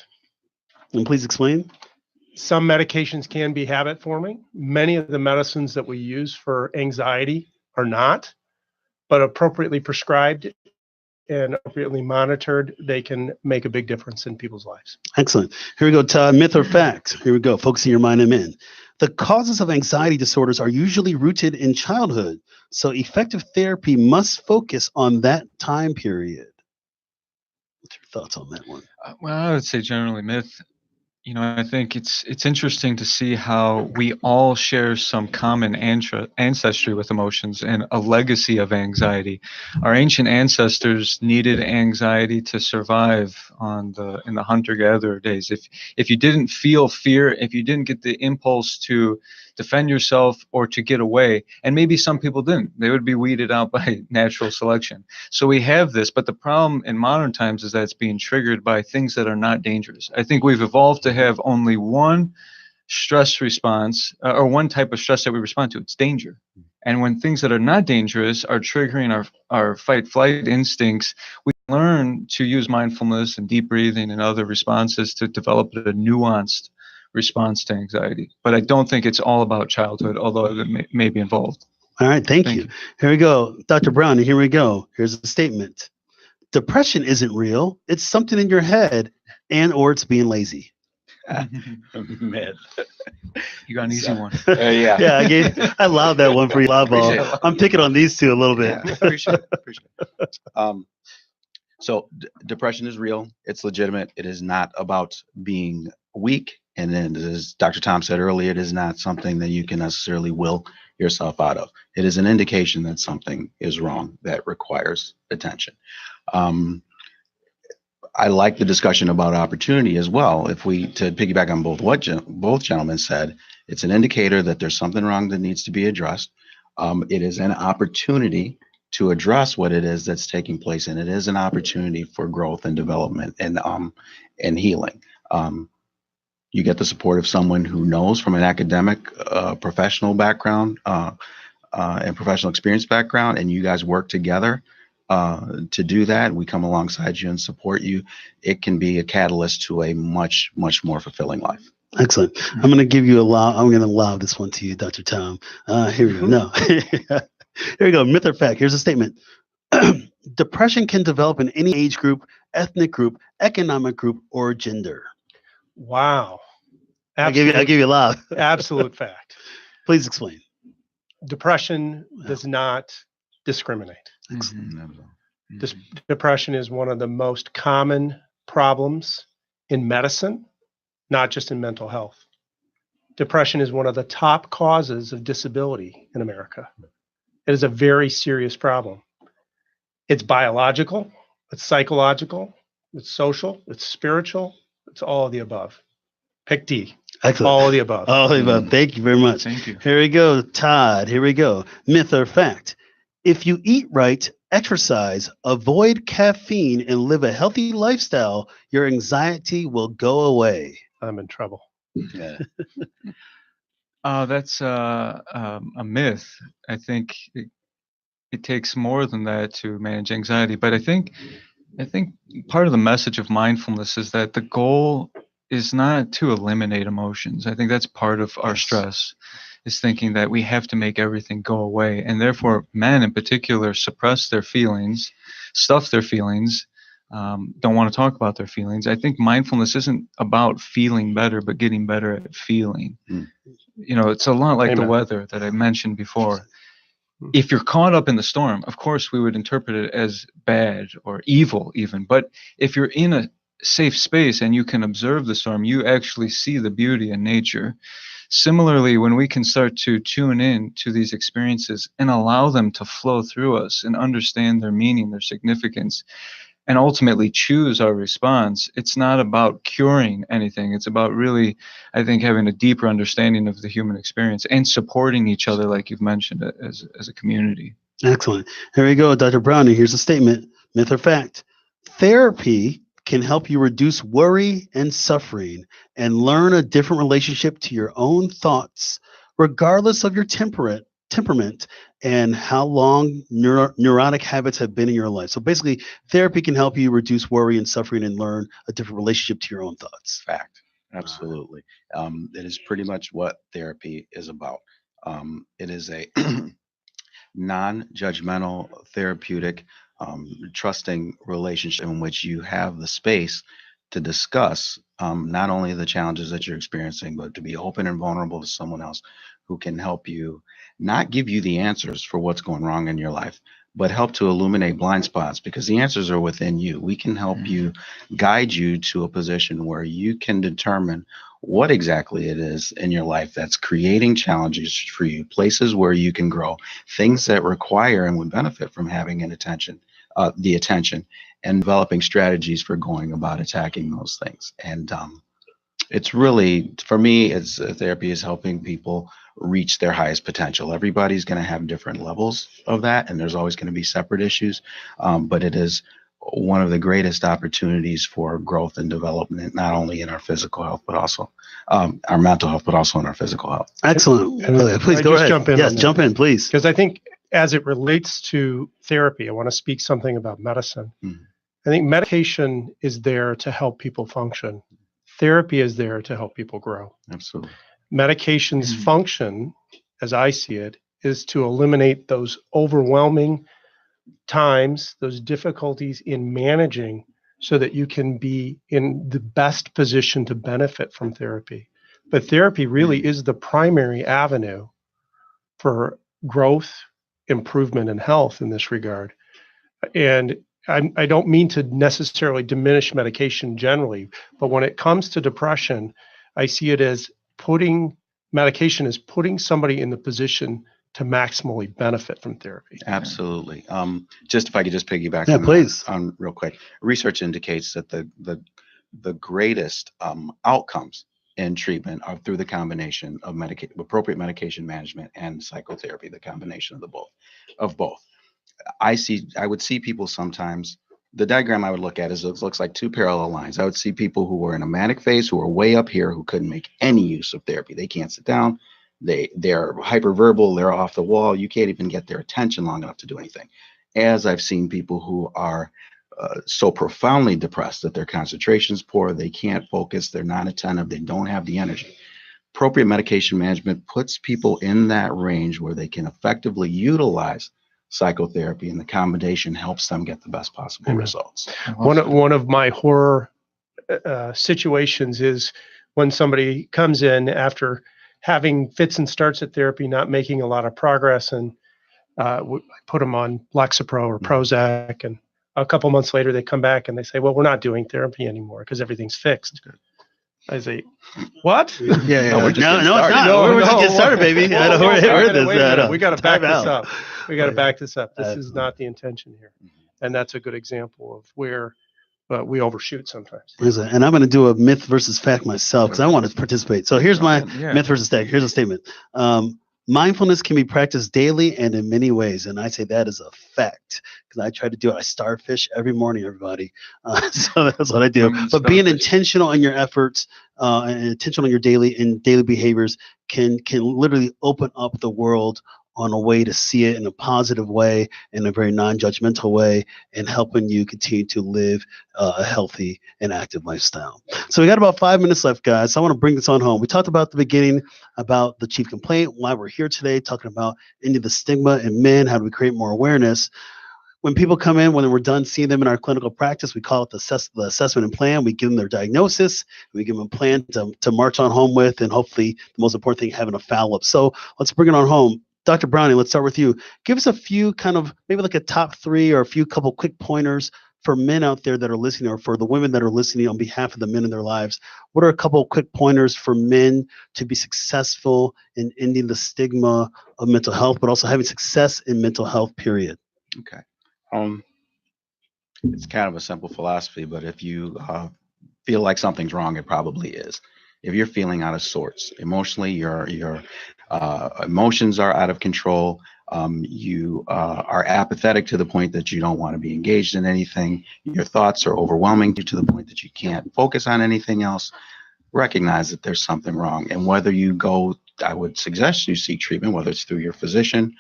And please explain. Some medications can be habit forming. Many of the medicines that we use for anxiety are not, but appropriately prescribed and appropriately monitored, they can make a big difference in people's lives. Excellent. Here we go, Todd. Myth or fact? Here we go. Focusing your mind in men. The causes of anxiety disorders are usually rooted in childhood, so effective therapy must focus on that time period. What's your thoughts on that one? Well, I would say generally myth. I think it's interesting to see how we all share some common ancestry with emotions and a legacy of anxiety. Our ancient ancestors needed anxiety to survive in the hunter-gatherer days. If you didn't feel fear, if you didn't get the impulse to defend yourself or to get away, and maybe some people didn't, they would be weeded out by natural selection. So we have this, but the problem in modern times is that it's being triggered by things that are not dangerous. I think we've evolved to have only one stress response or one type of stress that we respond to. It's danger. And when things that are not dangerous are triggering our fight-flight instincts, we learn to use mindfulness and deep breathing and other responses to develop a nuanced response to anxiety. But I don't think it's all about childhood, although it may be involved. All right, thank you. Here we go. Dr. Brown, here we go. Here's a statement. Depression isn't real. It's something in your head or it's being lazy. Myth. You got an easy one. Yeah. Yeah, I love that one for you, Loudball. I'm picking on these two a little bit. Yeah, appreciate it. So depression is real. It's legitimate. It is not about being weak. And then, as Dr. Tom said earlier, it is not something that you can necessarily will yourself out of. It is an indication that something is wrong that requires attention. I like the discussion about opportunity as well. To piggyback on both gentlemen said, it's an indicator that there's something wrong that needs to be addressed. It is an opportunity to address what it is that's taking place, and it is an opportunity for growth and development and healing. You get the support of someone who knows from an academic, professional background and professional experience background, and you guys work together to do that. We come alongside you and support you. It can be a catalyst to a much, much more fulfilling life. Excellent. I'm going to allow this one to you, Dr. Tom. Here we go. No. Here we go. Myth or fact. Here's a statement. Depression can develop in any age group, ethnic group, economic group, or gender. Wow. I'll give you a loud. Absolute fact. Please explain. Depression does not discriminate. Depression is one of the most common problems in medicine, not just in mental health. Depression is one of the top causes of disability in America. It is a very serious problem. It's biological, it's psychological, it's social, it's spiritual, it's all of the above. Pick D. Excellent. All of the above. All of the above. Thank you very much. Thank you. Here we go, Todd. Here we go. Myth or fact. If you eat right, exercise, avoid caffeine, and live a healthy lifestyle, your anxiety will go away. I'm in trouble. Yeah. That's a myth. I think it takes more than that to manage anxiety. But I think part of the message of mindfulness is that the goal is not to eliminate emotions. I think that's part of our stress, is thinking that we have to make everything go away. And therefore, men in particular suppress their feelings, stuff their feelings, don't want to talk about their feelings. I think mindfulness isn't about feeling better, but getting better at feeling. It's a lot like the weather that I mentioned before. If you're caught up in the storm, of course, we would interpret it as bad or evil even. But if you're in a safe space and you can observe the storm, you actually see the beauty in nature. Similarly, when we can start to tune in to these experiences and allow them to flow through us and understand their meaning, their significance, and ultimately choose our response, it's not about curing anything. It's about really, I think, having a deeper understanding of the human experience and supporting each other, like you've mentioned, as a community. Excellent. Here we go, Dr. Browning. Here's a statement. Myth or fact. Therapy can help you reduce worry and suffering and learn a different relationship to your own thoughts, regardless of your temperament and how long neurotic habits have been in your life. So basically, therapy can help you reduce worry and suffering and learn a different relationship to your own thoughts. Fact. Absolutely. It is pretty much what therapy is about. It is a non-judgmental, therapeutic, trusting relationship in which you have the space to discuss not only the challenges that you're experiencing, but to be open and vulnerable to someone else who can help you, not give you the answers for what's going wrong in your life, but help to illuminate blind spots, because the answers are within you. We can help you, guide you to a position where you can determine what exactly it is in your life that's creating challenges for you, places where you can grow, things that require and would benefit from having the attention, and developing strategies for going about attacking those things. And it's really, for me, it's therapy is helping people reach their highest potential. Everybody's going to have different levels of that, and there's always going to be separate issues, but it is one of the greatest opportunities for growth and development, not only in our physical health, but also our mental health, but also in our physical health. Excellent. Please go ahead. Jump in. Yes, jump in, please. Because I think as it relates to therapy, I want to speak something about medicine. Mm-hmm. I think medication is there to help people function. Therapy is there to help people grow. Absolutely. Medication's function, as I see it, is to eliminate those overwhelming times, those difficulties in managing, so that you can be in the best position to benefit from therapy. But therapy really is the primary avenue for growth, improvement, and health in this regard. And I don't mean to necessarily diminish medication generally, but when it comes to depression, I see it as medication is putting somebody in the position to maximally benefit from therapy. Absolutely. Just if I could just piggyback on real quick. Research indicates that the greatest outcomes in treatment are through the combination of appropriate medication management and psychotherapy, the combination of both. I would see people sometimes, the diagram I would look at looks like two parallel lines. I would see people who were in a manic phase, who were way up here, who couldn't make any use of therapy. They can't sit down. They're hyperverbal. They're off the wall. You can't even get their attention long enough to do anything. As I've seen people who are so profoundly depressed that their concentration's poor, they can't focus, they're not attentive, they don't have the energy. Appropriate medication management puts people in that range where they can effectively utilize psychotherapy, and the combination helps them get the best possible results. One of my horror situations is when somebody comes in after having fits and starts at therapy, not making a lot of progress, and I put them on Lexapro or Prozac, and a couple months later they come back and they say, well, we're not doing therapy anymore because everything's fixed. I say, what? Yeah. No, it's not. We're just getting started, baby. I don't heard this. We got to back this up. We got to back this up. This is not the intention here. And that's a good example of where we overshoot sometimes. And I'm going to do a myth versus fact myself because I want to participate. So here's my myth versus fact. Here's a statement. Mindfulness can be practiced daily and in many ways. And I say that is a fact because I try to do it. I starfish every morning, everybody. So that's what I do. But being intentional in your efforts and intentional in your daily behaviors can literally open up the world on a way to see it in a positive way, in a very non-judgmental way, and helping you continue to live a healthy and active lifestyle. So we got about 5 minutes left, guys. So I want to bring this on home. We talked about the beginning about the chief complaint, why we're here today, talking about ending the stigma in men, how do we create more awareness. When people come in, when we're done seeing them in our clinical practice, we call it the assessment and plan. We give them their diagnosis. We give them a plan to march on home with, and hopefully the most important thing, having a follow-up. So let's bring it on home. Dr. Browning, let's start with you. Give us a few kind of maybe like a top three or a few couple quick pointers for men out there that are listening, or for the women that are listening on behalf of the men in their lives. What are a couple of quick pointers for men to be successful in ending the stigma of mental health, but also having success in mental health, period? Okay. It's kind of a simple philosophy, but if you feel like something's wrong, it probably is. If you're feeling out of sorts emotionally, your emotions are out of control, You are apathetic to the point that you don't want to be engaged in anything. Your thoughts are overwhelming you to the point that you can't focus on anything else. Recognize that there's something wrong. And whether you go, I would suggest you seek treatment, whether it's through your physician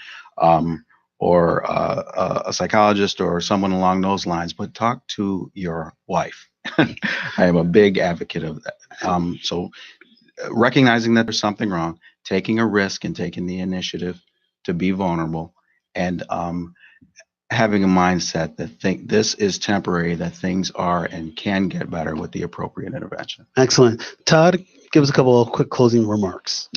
or a psychologist or someone along those lines, but talk to your wife. I am a big advocate of that. So recognizing that there's something wrong, taking a risk and taking the initiative to be vulnerable, and having a mindset that think this is temporary, that things are and can get better with the appropriate intervention. Excellent. Todd, give us a couple of quick closing remarks.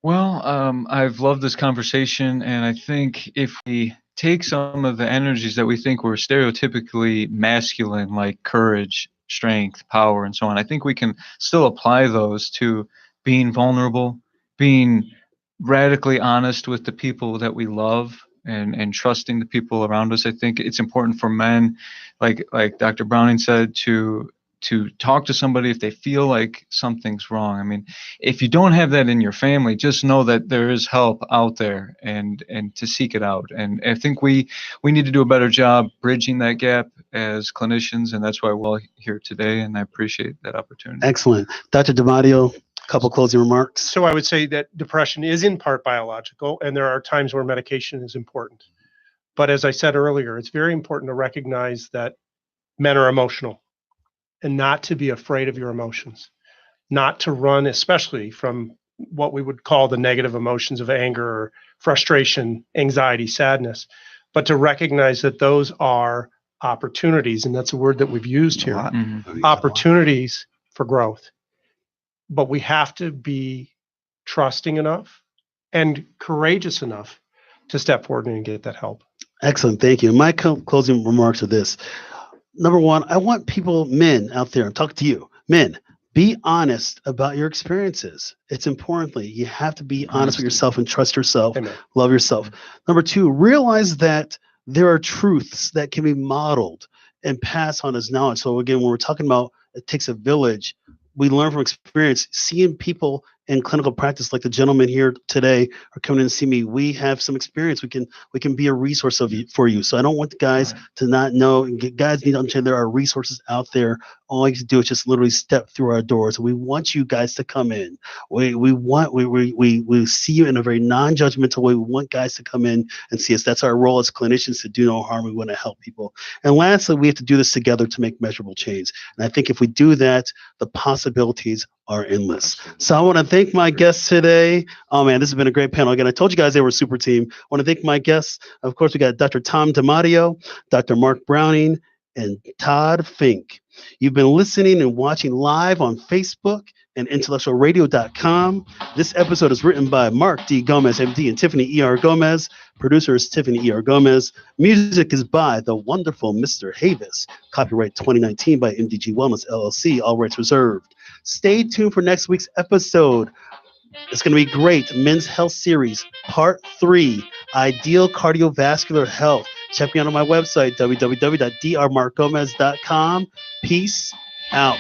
Well, I've loved this conversation, and I think if we take some of the energies that we think were stereotypically masculine, like courage, strength, power, and so on, I think we can still apply those to being vulnerable, being radically honest with the people that we love, and trusting the people around us. I think it's important for men, like Dr. Browning said, to talk to somebody if they feel like something's wrong. I mean, if you don't have that in your family, just know that there is help out there, and to seek it out. And I think we need to do a better job bridging that gap as clinicians, and that's why we're all here today, and I appreciate that opportunity. Excellent. Dr. DiMatteo, a couple closing remarks. So I would say that depression is in part biological, and there are times where medication is important. But as I said earlier, it's very important to recognize that men are emotional, and not to be afraid of your emotions, not to run, especially from what we would call the negative emotions of anger or frustration, anxiety, sadness, but to recognize that those are opportunities, and that's a word that we've used here, opportunities for growth. But we have to be trusting enough and courageous enough to step forward and get that help. Excellent. Thank you. My closing remarks are this. Number one, I want people, men out there, I'm talking to you, men, be honest about your experiences. It's importantly, you have to be honest with yourself and trust yourself, Amen. Love yourself. Number two, realize that there are truths that can be modeled and passed on as knowledge. So again, when we're talking about it takes a village, we learn from experience. Seeing people in clinical practice, like the gentleman here today, are coming in to see me. We have some experience. We can be a resource for you. So I don't want the guys to not know. Guys need to understand there are resources out there. All you have to do is just literally step through our doors. We want you guys to come in. We see you in a very non-judgmental way. We want guys to come in and see us. That's our role as clinicians, to do no harm. We want to help people. And lastly, we have to do this together to make measurable change. And I think if we do that, the possibilities are endless. So I want to thank my guests today. Oh man, this has been a great panel. Again, I told you guys they were a super team. I want to thank my guests. Of course, we got Dr. Tom DiMatteo, Dr. Mark Browning, and Todd Fink. You've been listening and watching live on Facebook and IntellectualRadio.com. This episode is written by Mark D. Gomez, MD, and Tiffany E.R. Gomez. Producer is Tiffany E.R. Gomez. Music is by the wonderful Mr. Havis. Copyright 2019 by MDG Wellness, LLC. All rights reserved. Stay tuned for next week's episode. It's going to be great. Men's Health Series, Part 3, Ideal Cardiovascular Health. Check me out on my website, www.drmarkgomez.com. Peace out.